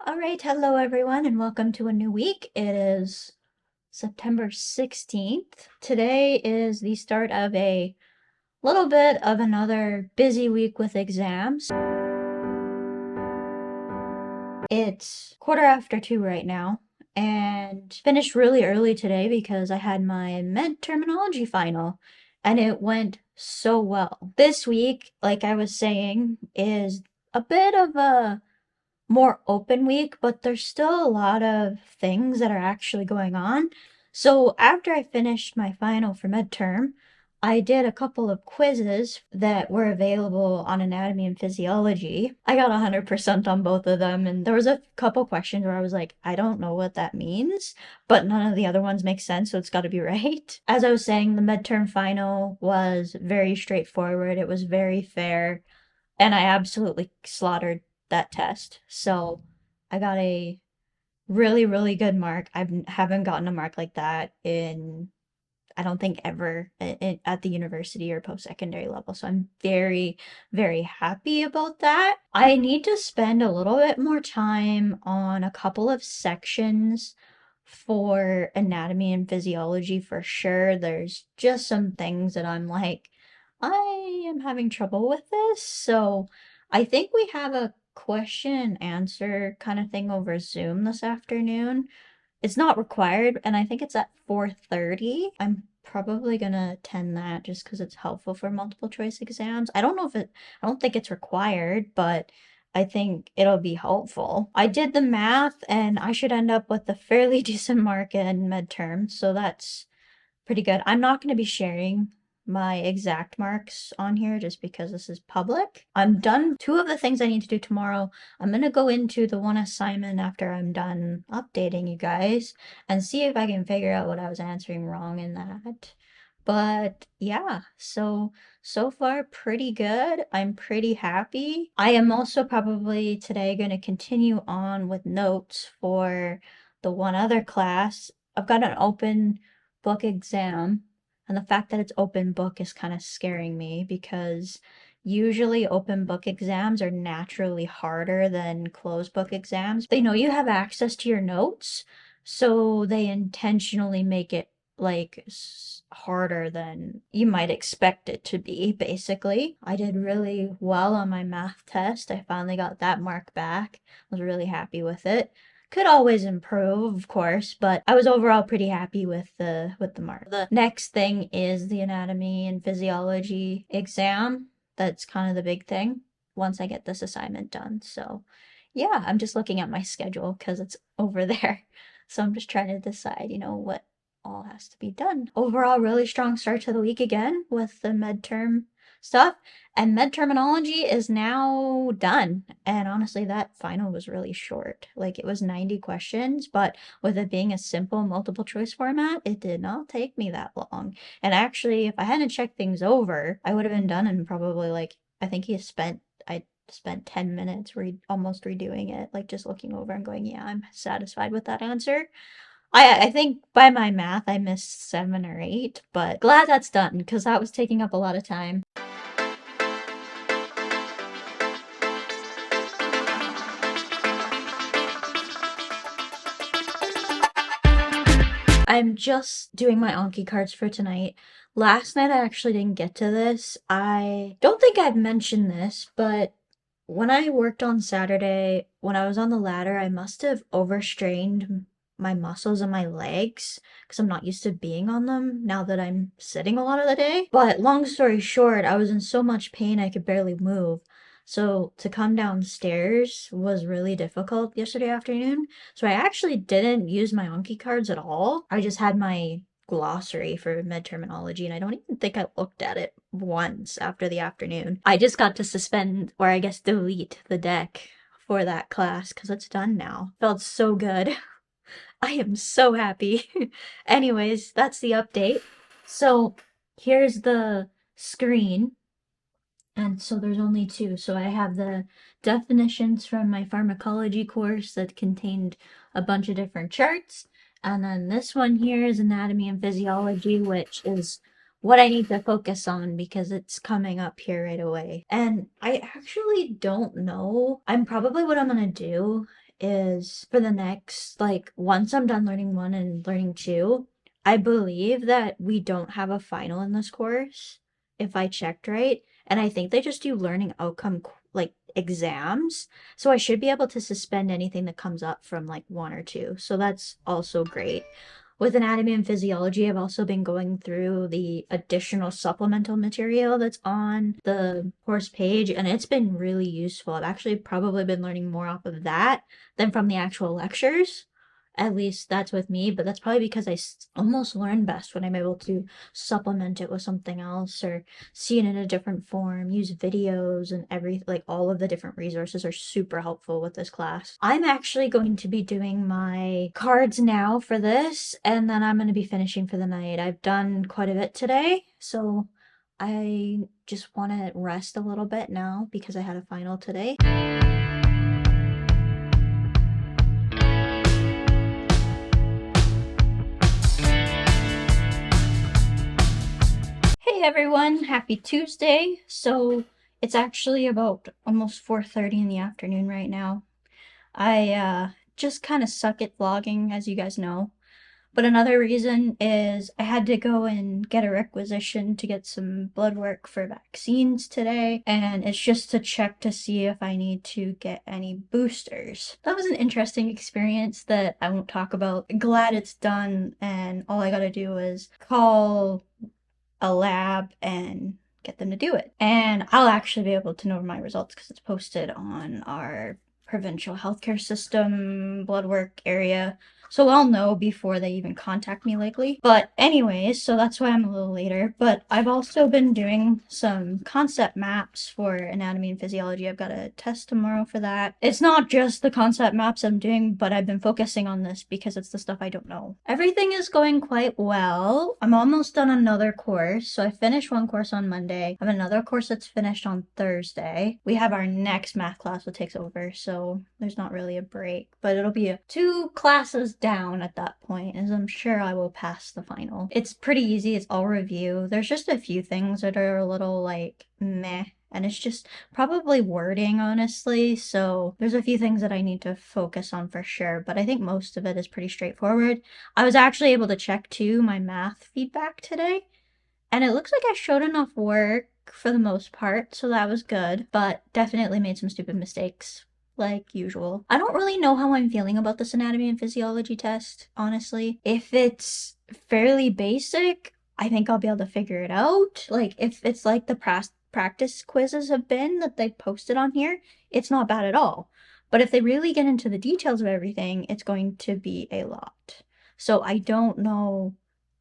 All right, hello everyone, and welcome to a new week. It is September 16th. Today is the start of a little bit of another busy week with exams. It's 2:15 right now, and finished really early today because I had my med terminology final, and it went so well. This week, like I was saying, is a bit of a more open week, but there's still a lot of things that are actually going on. So after I finished my final for midterm, I did a couple of quizzes that were available on anatomy and physiology. I got 100% on both of them, and there was a couple questions where I was like, I don't know what that means, but none of the other ones make sense, so it's got to be right. As I was saying, the midterm final was very straightforward. It was very fair, and I absolutely slaughtered that test. So I got a really, really good mark. I haven't gotten a mark like that in, I don't think ever at the university or post-secondary level. So I'm very, very happy about that. I need to spend a little bit more time on a couple of sections for anatomy and physiology for sure. There's just some things that I'm like, I am having trouble with this. So I think we have a question and answer kind of thing over Zoom this afternoon. It's not required, and I think it's at 4:30. I'm probably gonna attend that just because it's helpful for multiple choice exams. I don't think it's required, but I think it'll be helpful. I did the math, and I should end up with a fairly decent mark in midterm, so that's pretty good. I'm not going to be sharing my exact marks on here just because this is public. I'm done two of the things I need to do tomorrow. I'm going to go into the one assignment after I'm done updating you guys and see if I can figure out what I was answering wrong in that. But yeah, so far pretty good. I'm pretty happy. I am also probably today going to continue on with notes for the one other class. I've got an open book exam, and the fact that it's open book is kind of scaring me because usually open book exams are naturally harder than closed book exams. They know you have access to your notes, so they intentionally make it like harder than you might expect it to be, basically. I did really well on my math test. I finally got that mark back. I was really happy with it. Could always improve, of course, but I was overall pretty happy with the mark. The next thing is the anatomy and physiology exam. That's kind of the big thing once I get this assignment done. So, yeah, I'm just looking at my schedule because it's over there. So I'm just trying to decide, what all has to be done. Overall, really strong start to the week again with the midterm stuff. And med terminology is now done. And honestly, that final was really short. Like it was 90 questions, but with it being a simple multiple choice format, it did not take me that long. And actually, if I hadn't checked things over, I would have been done in probably I think I spent 10 minutes almost redoing it, like just looking over and going, yeah, I'm satisfied with that answer. I think by my math, I missed 7 or 8, but glad that's done because that was taking up a lot of time. I'm just doing my Anki cards for tonight. Last night I actually didn't get to this. I don't think I've mentioned this, but when I worked on Saturday, when I was on the ladder, I must have overstrained my muscles in my legs because I'm not used to being on them now that I'm sitting a lot of the day. But long story short, I was in so much pain I could barely move. So to come downstairs was really difficult yesterday afternoon. So I actually didn't use my Anki cards at all. I just had my glossary for med terminology, and I don't even think I looked at it once after the afternoon. I just got to suspend, or I guess delete, the deck for that class because it's done now. Felt so good. I am so happy. Anyways, that's the update. So here's the screen. And so there's only two. So I have the definitions from my pharmacology course that contained a bunch of different charts. And then this one here is anatomy and physiology, which is what I need to focus on because it's coming up here right away. And I actually don't know. I'm probably what I'm going to do is for the next, like, once I'm done learning one and learning two, I believe that we don't have a final in this course, if I checked right. And I think they just do learning outcome, like, exams. So I should be able to suspend anything that comes up from like one or two. So that's also great. With anatomy and physiology, I've also been going through the additional supplemental material that's on the course page, and it's been really useful. I've actually probably been learning more off of that than from the actual lectures. At least that's with me, but that's probably because I almost learn best when I'm able to supplement it with something else or see it in a different form, use videos and like all of the different resources are super helpful with this class. I'm actually going to be doing my cards now for this, and then I'm going to be finishing for the night. I've done quite a bit today, so I just want to rest a little bit now because I had a final today. Hey everyone, happy Tuesday. So it's actually about almost 4:30 in the afternoon right now. I just kind of suck at vlogging, as you guys know. But another reason is I had to go and get a requisition to get some blood work for vaccines today, and it's just to check to see if I need to get any boosters. That was an interesting experience that I won't talk about. Glad it's done, and all I gotta do is call a lab and get them to do it. And I'll actually be able to know my results because it's posted on our provincial healthcare system blood work area. So I'll know before they even contact me likely. But anyways, so that's why I'm a little later. But I've also been doing some concept maps for anatomy and physiology. I've got a test tomorrow for that. It's not just the concept maps I'm doing, but I've been focusing on this because it's the stuff I don't know. Everything is going quite well. I'm almost done another course. So I finished one course on Monday. I have another course that's finished on Thursday. We have our next math class that takes over, so there's not really a break, but it'll be 2 classes down at that point, as I'm sure I will pass the final. It's pretty easy. It's all review. There's just a few things that are a little like meh, and it's just probably wording, honestly. So there's a few things that I need to focus on for sure, but I think most of it is pretty straightforward. I was actually able to check too my math feedback today, and it looks like I showed enough work for the most part, so that was good, but definitely made some stupid mistakes, like usual. I don't really know how I'm feeling about this anatomy and physiology test, honestly. If it's fairly basic, I think I'll be able to figure it out. Like, if it's like the practice quizzes have been that they posted on here, it's not bad at all. But if they really get into the details of everything, it's going to be a lot. So I don't know.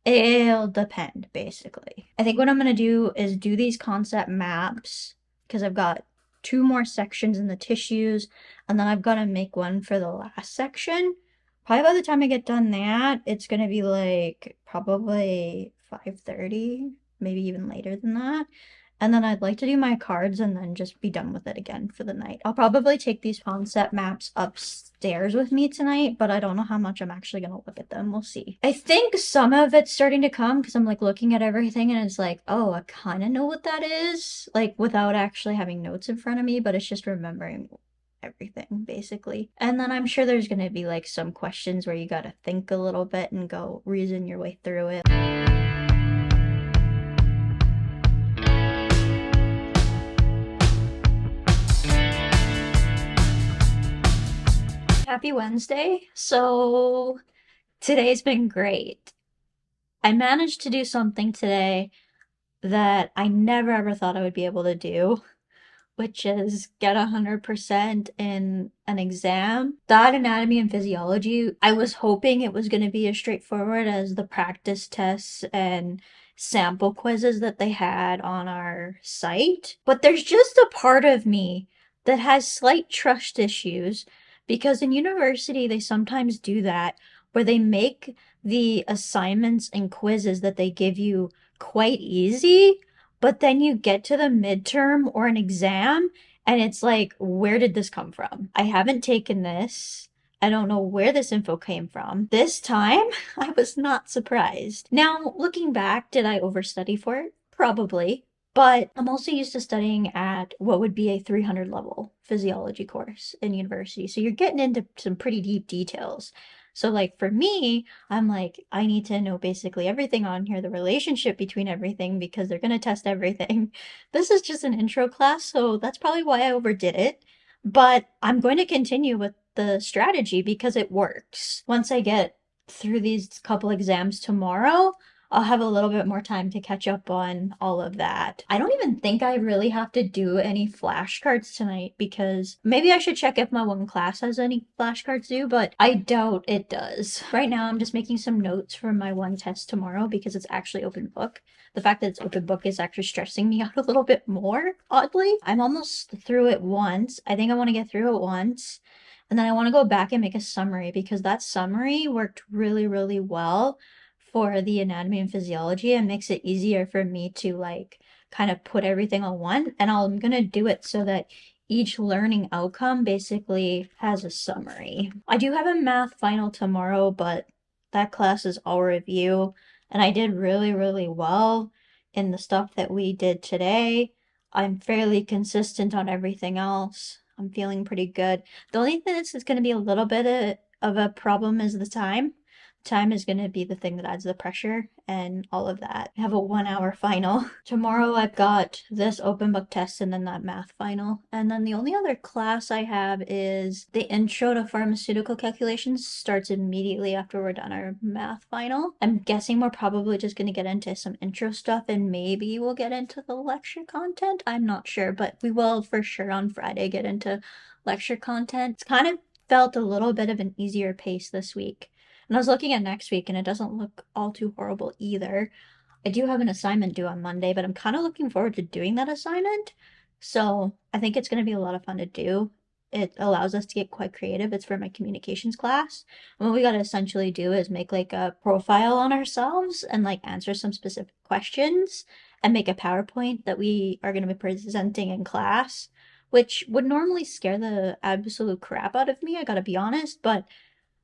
It'll depend, basically. I think what I'm gonna do is do these concept maps because I've got 2 more sections in the tissues, and then I've got to make one for the last section. Probably by the time I get done that, it's gonna be like probably 5:30, maybe even later than that. And then I'd like to do my cards and then just be done with it again for the night. I'll probably take these concept maps upstairs with me tonight, but I don't know how much I'm actually going to look at them. We'll see. I think some of it's starting to come because I'm like looking at everything and it's like, oh, I kind of know what that is, like without actually having notes in front of me, but it's just remembering everything basically. And then I'm sure there's going to be like some questions where you got to think a little bit and go reason your way through it. Happy Wednesday. So today's been great. I managed to do something today that I never ever thought I would be able to do, which is get 100% in an exam. That anatomy and physiology, I was hoping it was going to be as straightforward as the practice tests and sample quizzes that they had on our site. But there's just a part of me that has slight trust issues because in university they sometimes do that where they make the assignments and quizzes that they give you quite easy, but then you get to the midterm or an exam and it's like, where did this come from? I haven't taken this. I don't know where this info came from. This time, I was not surprised. Now, looking back, did I overstudy for it? Probably. But I'm also used to studying at what would be a 300 level physiology course in university. So you're getting into some pretty deep details. So, like, for me, I'm like, I need to know basically everything on here, the relationship between everything, because they're going to test everything. This is just an intro class, so that's probably why I overdid it. But I'm going to continue with the strategy because it works. Once I get through these couple exams tomorrow, I'll have a little bit more time to catch up on all of that. I don't even think I really have to do any flashcards tonight because maybe I should check if my one class has any flashcards due, but I doubt it does. Right now, I'm just making some notes for my one test tomorrow because it's actually open book. The fact that it's open book is actually stressing me out a little bit more, oddly. I'm almost through it once. I think I want to get through it once. And then I want to go back and make a summary because that summary worked really, really well for the anatomy and physiology and makes it easier for me to like kind of put everything on one. And I'm going to do it so that each learning outcome basically has a summary. I do have a math final tomorrow, but that class is all review. And I did really, really well in the stuff that we did today. I'm fairly consistent on everything else. I'm feeling pretty good. The only thing that's going to be a little bit of a problem is the time. Time is going to be the thing that adds the pressure and all of that. I have a 1 hour final. Tomorrow I've got this open book test and then that math final. And then the only other class I have is the intro to pharmaceutical calculations starts immediately after we're done our math final. I'm guessing we're probably just going to get into some intro stuff and maybe we'll get into the lecture content. I'm not sure, but we will for sure on Friday get into lecture content. It's kind of felt a little bit of an easier pace this week. And I was looking at next week and it doesn't look all too horrible either. I do have an assignment due on Monday, but I'm kind of looking forward to doing that assignment. So I think it's going to be a lot of fun to do. It allows us to get quite creative. It's for my communications class. And what we got to essentially do is make like a profile on ourselves and like answer some specific questions and make a PowerPoint that we are going to be presenting in class, which would normally scare the absolute crap out of me, I gotta be honest, but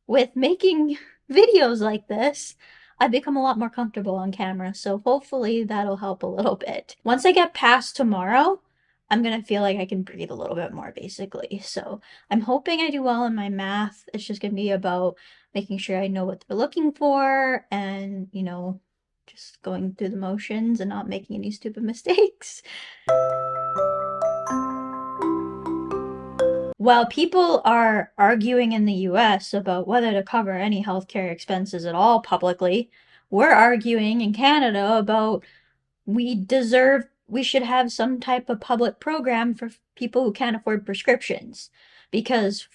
with making videos like this, I've become a lot more comfortable on camera, so hopefully that'll help a little bit. Once I get past tomorrow, I'm gonna feel like I can breathe a little bit more, basically. So I'm hoping I do well in my math. It's just gonna be about making sure I know what they're looking for and, just going through the motions and not making any stupid mistakes. While people are arguing in the US about whether to cover any healthcare expenses at all publicly, we're arguing in Canada about we should have some type of public program for people who can't afford prescriptions because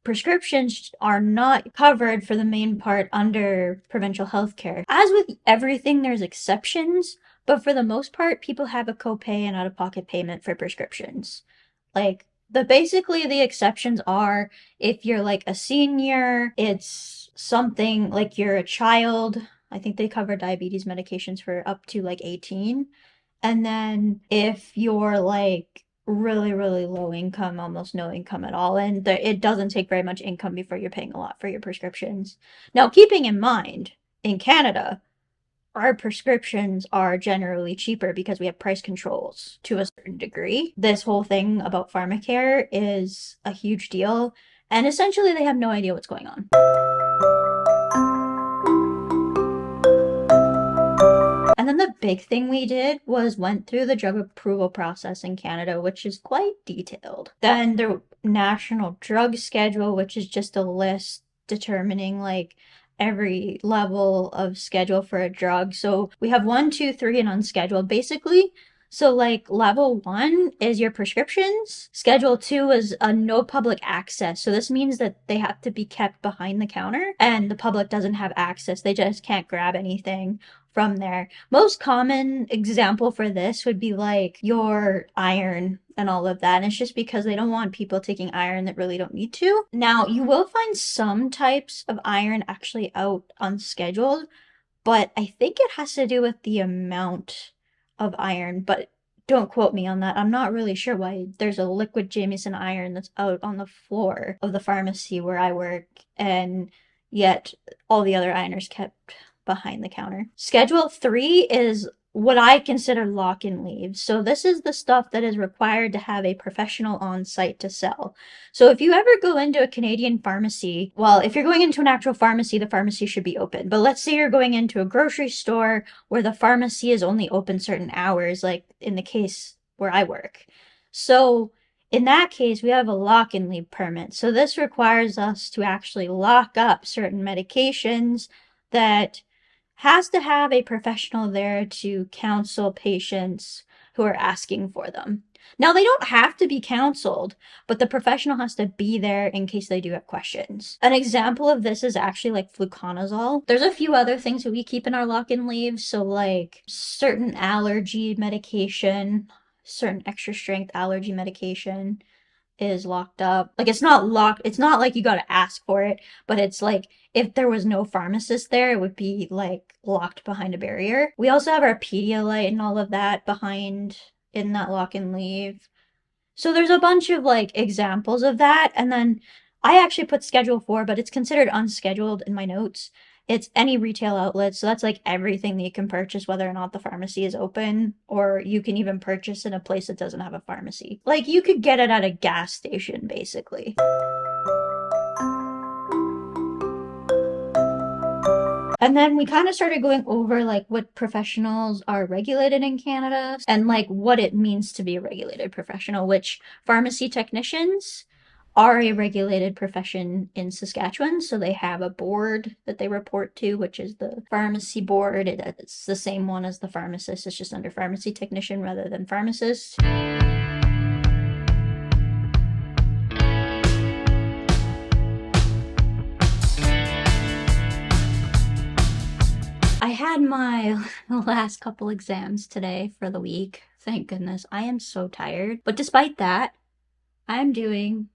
prescriptions are not covered for the main part under provincial healthcare. As with everything, there's exceptions, but for the most part, people have a copay and out-of-pocket payment for prescriptions. Like, basically the exceptions are if you're like a senior, it's something like you're a child. I think they cover diabetes medications for up to like 18. And then if you're like really, really low income, almost no income at all, and it doesn't take very much income before you're paying a lot for your prescriptions. Now, keeping in mind, in Canada, our prescriptions are generally cheaper because we have price controls to a certain degree. This whole thing about pharmacare is a huge deal, and essentially they have no idea what's going on. And then the big thing we did was went through the drug approval process in Canada, which is quite detailed. Then the national drug schedule, which is just a list determining like every level of schedule for a drug. So we have 1, 2, 3, and unscheduled basically. So like level 1 is your prescriptions. Schedule 2 is a no public access. So this means that they have to be kept behind the counter and the public doesn't have access. They just can't grab anything from there. Most common example for this would be like your iron and all of that. And it's just because they don't want people taking iron that really don't need to. Now, you will find some types of iron actually out unscheduled, but I think it has to do with the amount of iron, but don't quote me on that. I'm not really sure why there's a liquid Jameson iron that's out on the floor of the pharmacy where I work, and yet all the other ironers kept behind the counter. Schedule 3 is what I consider lock-in leaves. So this is the stuff that is required to have a professional on site to sell. So if you ever go into a Canadian pharmacy, well, if you're going into an actual pharmacy, the pharmacy should be open. But let's say you're going into a grocery store where the pharmacy is only open certain hours, like in the case where I work. So in that case, we have a lock-in leave permit. So this requires us to actually lock up certain medications that has to have a professional there to counsel patients who are asking for them. Now, they don't have to be counseled, but the professional has to be there in case they do have questions. An example of this is actually like fluconazole. There's a few other things that we keep in our lock-in leaves, so like certain allergy medication, certain extra strength allergy medication is locked up. Like it's not locked. It's not like you got to ask for it, but it's like if there was no pharmacist there, it would be like locked behind a barrier. We also have our Pedialyte and all of that behind in that lock and leave. So there's a bunch of like examples of that. And then I actually put schedule 4, but it's considered unscheduled in my notes. It's any retail outlet. So that's like everything that you can purchase, whether or not the pharmacy is open, or you can even purchase in a place that doesn't have a pharmacy. Like you could get it at a gas station, basically. And then we kind of started going over like what professionals are regulated in Canada and like what it means to be a regulated professional, which pharmacy technicians are a regulated profession in Saskatchewan. So they have a board that they report to, which is the pharmacy board. It's the same one as the pharmacist. It's just under pharmacy technician rather than pharmacist. I had my last couple exams today for the week. Thank goodness. I am so tired. But despite that, I'm doing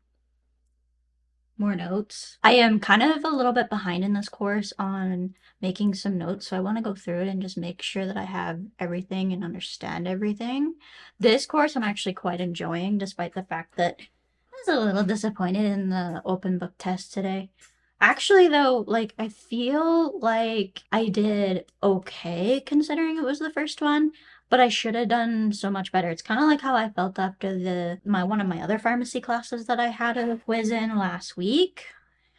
more notes. I am kind of a little bit behind in this course on making some notes, so I want to go through it and just make sure that I have everything and understand everything. This course I'm actually quite enjoying, despite the fact that I was a little disappointed in the open book test today. Actually, though, like, I feel like I did okay considering it was the first one, but I should have done so much better. It's kind of like how I felt after one of my other pharmacy classes that I had a quiz in last week.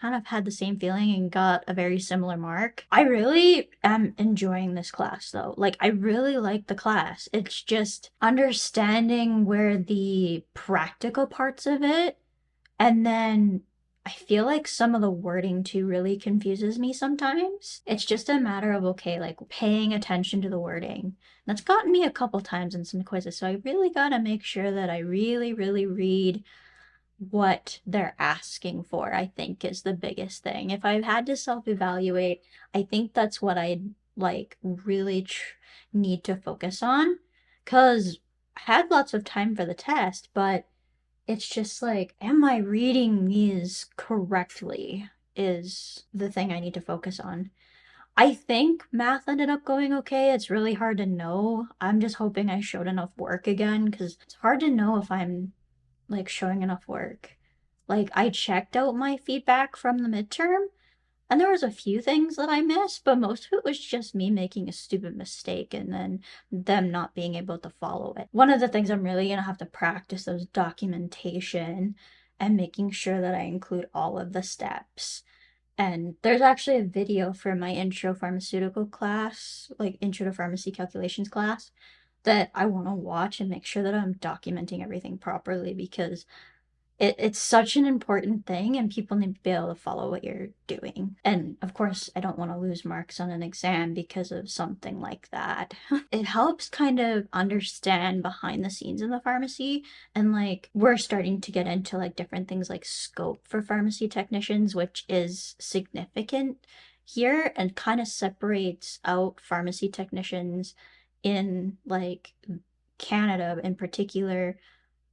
Kind of had the same feeling and got a very similar mark. I really am enjoying this class though. Like I really like the class. It's just understanding where the practical parts of it, and then I feel like some of the wording too really confuses me sometimes. It's just a matter of, okay, like paying attention to the wording. That's gotten me a couple times in some quizzes, so I really gotta make sure that I really, really read what they're asking for, I think is the biggest thing. If I've had to self-evaluate, I think that's what I like really need to focus on, because I had lots of time for the test, but it's just like, am I reading these correctly is the thing I need to focus on. I think math ended up going okay. It's really hard to know. I'm just hoping I showed enough work again because it's hard to know if I'm like showing enough work. Like I checked out my feedback from the midterm and there was a few things that I missed, but most of it was just me making a stupid mistake and then them not being able to follow it. One of the things I'm really gonna have to practice is documentation and making sure that I include all of the steps. And there's actually a video for my intro pharmaceutical class, like intro to pharmacy calculations class, that I want to watch and make sure that I'm documenting everything properly because it's such an important thing and people need to be able to follow what you're doing. And of course, I don't want to lose marks on an exam because of something like that. It helps kind of understand behind the scenes in the pharmacy. And like, we're starting to get into like different things like scope for pharmacy technicians, which is significant here and kind of separates out pharmacy technicians in like Canada in particular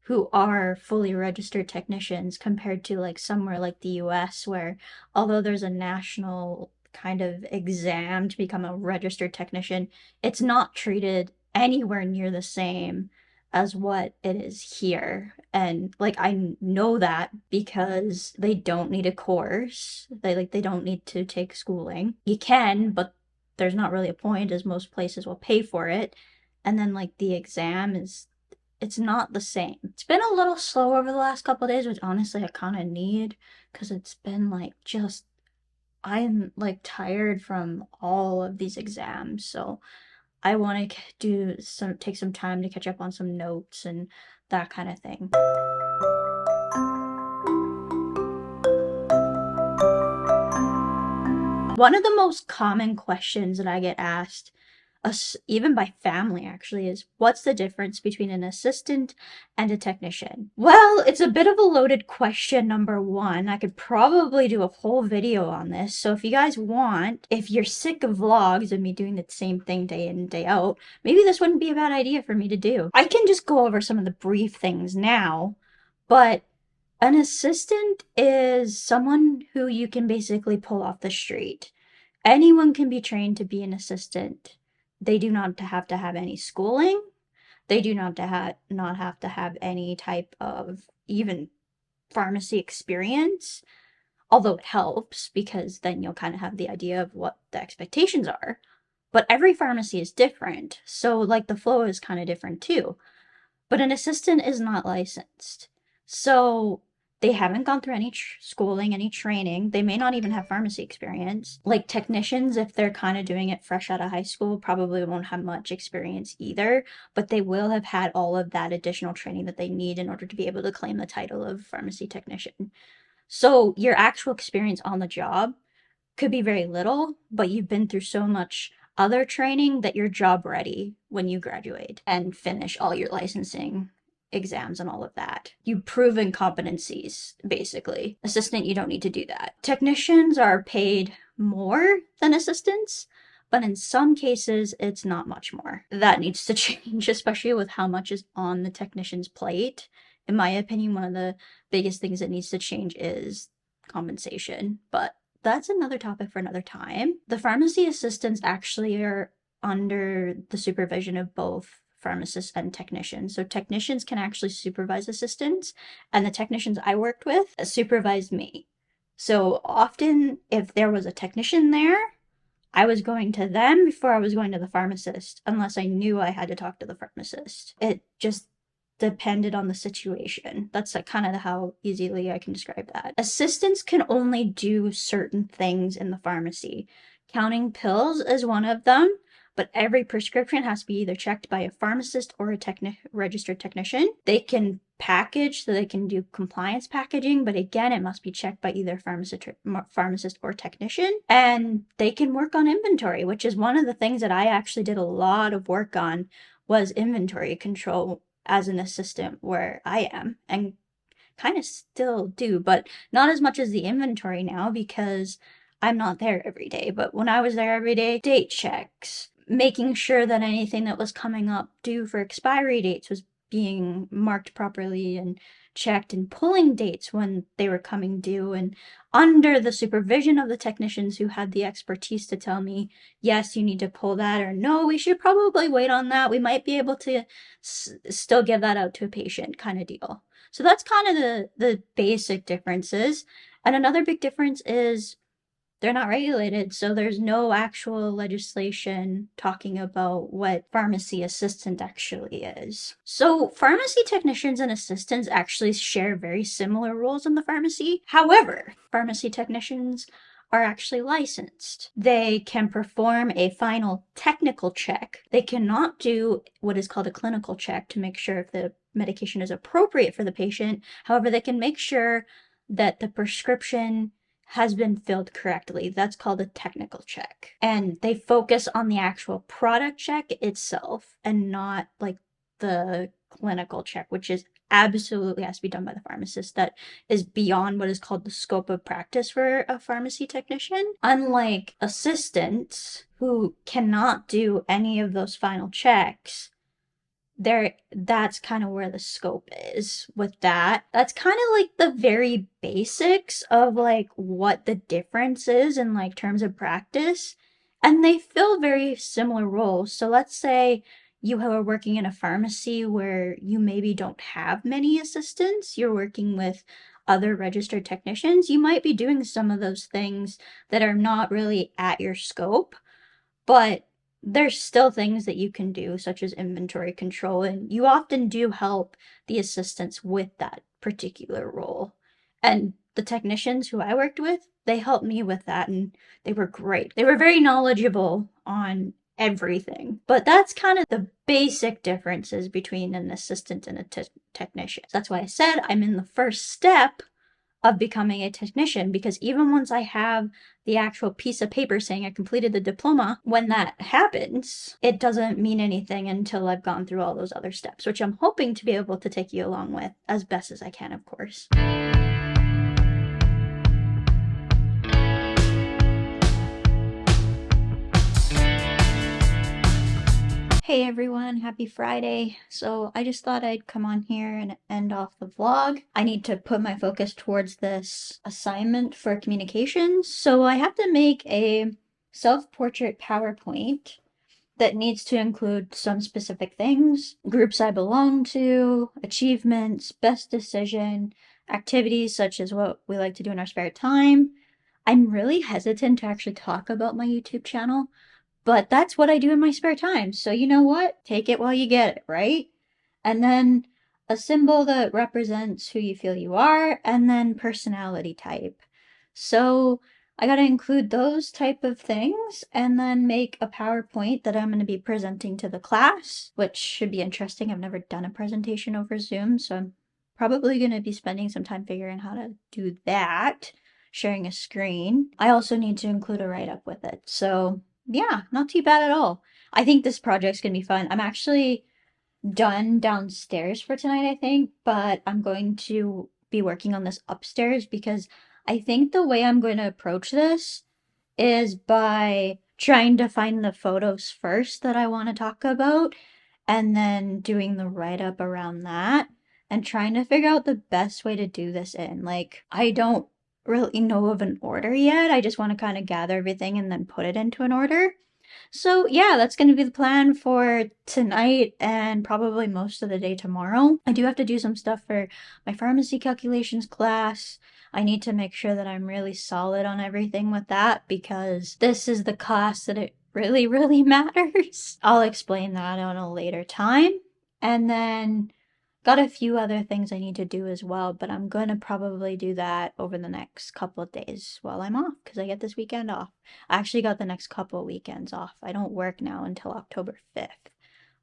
who are fully registered technicians compared to like somewhere like the US where although there's a national kind of exam to become a registered technician, it's not treated anywhere near the same as what it is here. And like I know that because they don't need a course. They don't need to take schooling. You can, but there's not really a point as most places will pay for it. and then like the exam is it's not the same. It's been a little slow over the last couple of days, which honestly I kind of need because it's been like just I'm like tired from all of these exams. So I want to take some time to catch up on some notes and that kind of thing. One of the most common questions that I get asked, even by family actually, is what's the difference between an assistant and a technician? Well, it's a bit of a loaded question, number one. I could probably do a whole video on this. So if you guys want, if you're sick of vlogs and me doing the same thing day in and day out, maybe this wouldn't be a bad idea for me to do. I can just go over some of the brief things now, but an assistant is someone who you can basically pull off the street. Anyone can be trained to be an assistant. They do not have to have any schooling. They do not have to have any type of even pharmacy experience, although it helps because then you'll kind of have the idea of what the expectations are. But every pharmacy is different, so like the flow is kind of different too. But an assistant is not licensed. So they haven't gone through any schooling, any training. They may not even have pharmacy experience. Like technicians, if they're kind of doing it fresh out of high school, probably won't have much experience either, but they will have had all of that additional training that they need in order to be able to claim the title of pharmacy technician. So your actual experience on the job could be very little, but you've been through so much other training that you're job ready when you graduate and finish all your licensing exams and all of that. You've proven competencies, basically. Assistant, you don't need to do that. Technicians are paid more than assistants, but in some cases, it's not much more. That needs to change, especially with how much is on the technician's plate. In my opinion, one of the biggest things that needs to change is compensation, but that's another topic for another time. The pharmacy assistants actually are under the supervision of both pharmacists and technicians. So technicians can actually supervise assistants, and the technicians I worked with supervised me. So often, if there was a technician there, I was going to them before I was going to the pharmacist, unless I knew I had to talk to the pharmacist. It just depended on the situation. That's like kind of how easily I can describe that. Assistants can only do certain things in the pharmacy. Counting pills is one of them, but every prescription has to be either checked by a pharmacist or a registered technician. They can package, so they can do compliance packaging, but again, it must be checked by either pharmacist or technician. And they can work on inventory, which is one of the things that I actually did a lot of work on, was inventory control as an assistant where I am, and kind of still do, but not as much as the inventory now because I'm not there every day. But when I was there every day, date checks, making sure that anything that was coming up due for expiry dates was being marked properly and checked, and pulling dates when they were coming due, and under the supervision of the technicians who had the expertise to tell me, yes, you need to pull that, or no, we should probably wait on that. We might be able to still give that out to a patient kind of deal. So that's kind of the basic differences. And another big difference is they're not regulated, so there's no actual legislation talking about what pharmacy assistant actually is. So pharmacy technicians and assistants actually share very similar roles in the pharmacy. However, pharmacy technicians are actually licensed. They can perform a final technical check. They cannot do what is called a clinical check to make sure if the medication is appropriate for the patient. However, they can make sure that the prescription has been filled correctly. That's called a technical check. And they focus on the actual product check itself and not like the clinical check, which is absolutely has to be done by the pharmacist. That is beyond what is called the scope of practice for a pharmacy technician. Unlike assistants who cannot do any of those final checks, that's kind of where the scope is with that. That's kind of like the very basics of like what the difference is in like terms of practice, and they fill very similar roles. So let's say you are working in a pharmacy where you maybe don't have many assistants, you're working with other registered technicians, you might be doing some of those things that are not really at your scope, but there's still things that you can do, such as inventory control, and you often do help the assistants with that particular role. And the technicians who I worked with, they helped me with that, and they were great. They were very knowledgeable on everything. But that's kind of the basic differences between an assistant and a technician. That's why I said I'm in the first step of becoming a technician, because even once I have the actual piece of paper saying I completed the diploma, when that happens, it doesn't mean anything until I've gone through all those other steps, which I'm hoping to be able to take you along with as best as I can, of course. Hey everyone, happy Friday. So I just thought I'd come on here and end off the vlog. I need to put my focus towards this assignment for communications. So I have to make a self-portrait PowerPoint that needs to include some specific things: groups I belong to, achievements, best decision, activities such as what we like to do in our spare time. I'm really hesitant to actually talk about my YouTube channel, but that's what I do in my spare time. So you know what? Take it while you get it, right? And then a symbol that represents who you feel you are, and then personality type. So I gotta include those type of things and then make a PowerPoint that I'm gonna be presenting to the class, which should be interesting. I've never done a presentation over Zoom, so I'm probably gonna be spending some time figuring how to do that, sharing a screen. I also need to include a write-up with it. So yeah, not too bad at all. I think this project's gonna be fun. I'm actually done downstairs for tonight, I think, but I'm going to be working on this upstairs because I think the way I'm going to approach this is by trying to find the photos first that I want to talk about and then doing the write-up around that and trying to figure out the best way to do this in. Like, I don't really know of an order yet. I just want to kind of gather everything and then put it into an order. So yeah, that's going to be the plan for tonight and probably most of the day tomorrow. I do have to do some stuff for my pharmacy calculations class. I need to make sure that I'm really solid on everything with that because this is the class that it really, really matters. I'll explain that on a later time. And then got a few other things I need to do as well, but I'm going to probably do that over the next couple of days while I'm off because I get this weekend off. I actually got the next couple of weekends off. I don't work now until October 5th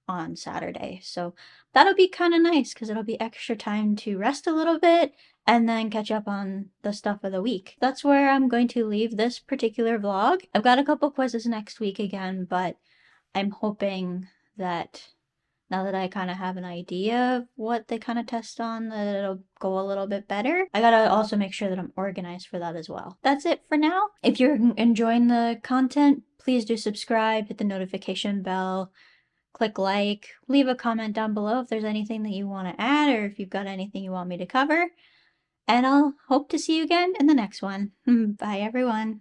on Saturday. So that'll be kind of nice because it'll be extra time to rest a little bit and then catch up on the stuff of the week. That's where I'm going to leave this particular vlog. I've got a couple quizzes next week again, but I'm hoping that now that I kind of have an idea of what they kind of test on, that it'll go a little bit better. I gotta also make sure that I'm organized for that as well. That's it for now. If you're enjoying the content, please do subscribe, hit the notification bell, click like, leave a comment down below if there's anything that you want to add or if you've got anything you want me to cover. And I'll hope to see you again in the next one. Bye everyone.